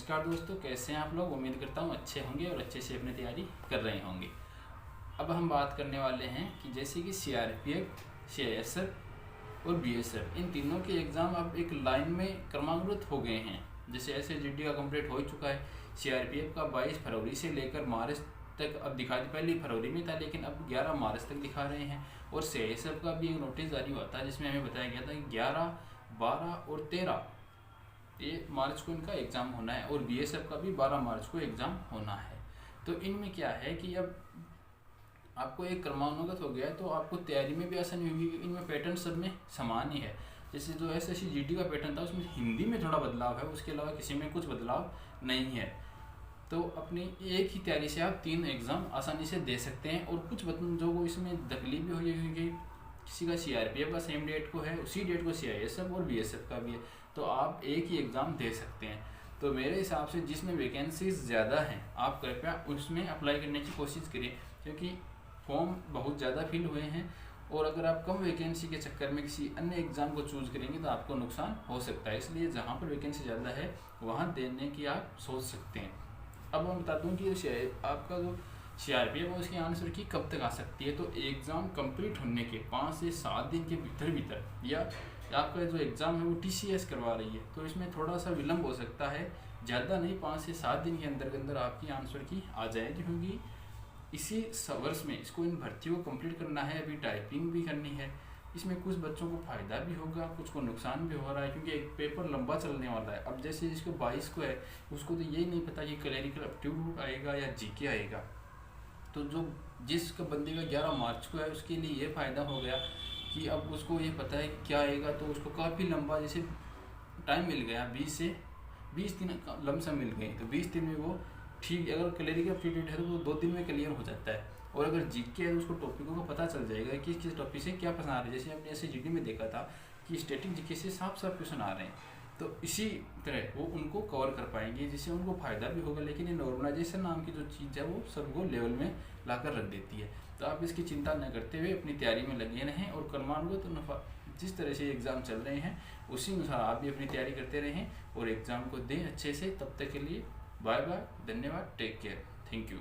नमस्कार दोस्तों, कैसे हैं आप लोग। उम्मीद करता हूँ अच्छे होंगे और अच्छे से अपनी तैयारी कर रहे होंगे। अब हम बात करने वाले हैं कि जैसे कि सीआरपीएफ, सीआईएसएफ और बीएसएफ, इन तीनों के एग्ज़ाम अब एक लाइन में क्रमांकित हो गए हैं। जैसे एसएसजीडी का कंप्लीट हो चुका है, सीआरपीएफ का 22 फरवरी से लेकर मार्च तक अब दिखा, पहले फरवरी में था लेकिन अब 11 मार्च तक दिखा रहे हैं। और सीआईएसएफ का भी एक नोटिस जारी हुआ था जिसमें हमें बताया गया था कि 11, 12 और 13 ये मार्च को इनका एग्ज़ाम होना है, और बीएसएफ का भी 12 मार्च को एग्ज़ाम होना है। तो इनमें क्या है कि अब आपको एक क्रमानुगत हो गया है तो आपको तैयारी में भी आसानी होगी। इनमें पैटर्न सब में समान ही है। जैसे जो एसएसजीडी का पैटर्न था उसमें हिंदी में थोड़ा बदलाव है, उसके अलावा किसी में कुछ बदलाव नहीं है। तो अपनी एक ही तैयारी से आप 3 एग्ज़ाम आसानी से दे सकते हैं। और कुछ जो को इसमें तकलीफ भी होगी क्योंकि किसी का सीआरपीएफ का सेम डेट को है, उसी डेट को सीआईएसएफ और बीएसएफ का भी है, तो आप एक ही एग्ज़ाम दे सकते हैं। तो मेरे हिसाब से जिसमें वैकेंसीज ज़्यादा हैं आप कृपया उसमें अप्लाई करने की कोशिश करिए, क्योंकि फॉर्म बहुत ज़्यादा फिल हुए हैं। और अगर आप कम वैकेंसी के चक्कर में किसी अन्य एग्ज़ाम को चूज़ करेंगे तो आपको नुकसान हो सकता है। इसलिए जहाँ पर वैकेंसी ज़्यादा है वहाँ देने की आप सोच सकते हैं। अब मैं बता दूँ कि आपका जो सीआरपीएफ है उसकी आंसर की कब तक आ सकती है। तो एग्ज़ाम कंप्लीट होने के 5 से 7 दिन के भीतर या आपका जो एग्ज़ाम है वो टीसीएस करवा रही है, तो इसमें थोड़ा सा विलम्ब हो सकता है। ज़्यादा नहीं, 5 से 7 दिन के अंदर आपकी आंसर की आ जाएगी, क्योंकि इसी वर्ष में इसको इन भर्तियों को कंप्लीट करना है। अभी टाइपिंग भी करनी है। इसमें कुछ बच्चों को फ़ायदा भी होगा, कुछ को नुकसान भी हो रहा है, क्योंकि एक पेपर लंबा चलने वाला है। अब जैसे जिसको 22 को है उसको तो यही नहीं पता कि क्लैरिकल एप्टीट्यूड आएगा या जीके आएगा। तो जो जिसका बंदे का 11 मार्च को है उसके लिए ये फ़ायदा हो गया कि अब उसको ये पता है क्या आएगा, तो उसको काफ़ी लंबा जैसे टाइम मिल गया, 20 दिन लमसम मिल गए। तो 20 दिन में वो ठीक, अगर क्लैरिकल एप्टीट्यूड है तो वो 2 दिन में क्लियर हो जाता है। और अगर जीके है तो उसको टॉपिकों का पता चल जाएगा कि किस टॉपिक से क्या प्रश्न आ रहे हैं। जैसे हमने एसएसजीडी में देखा था कि स्टैटिक जीके से साफ क्वेश्चन आ रहे हैं, तो इसी तरह वो उनको कवर कर पाएंगे, जिससे उनको फ़ायदा भी होगा। लेकिन ये नॉर्मलाइजेशन नाम की जो चीज़ है वो सबको लेवल में लाकर रख देती है। तो आप इसकी चिंता न करते हुए अपनी तैयारी में लगे रहें और क्रमानुगत जिस तरह से एग्ज़ाम चल रहे हैं उसी अनुसार आप भी अपनी तैयारी करते रहें और एग्ज़ाम को दें अच्छे से। तब तक के लिए बाय बाय, धन्यवाद, टेक केयर, थैंक यू।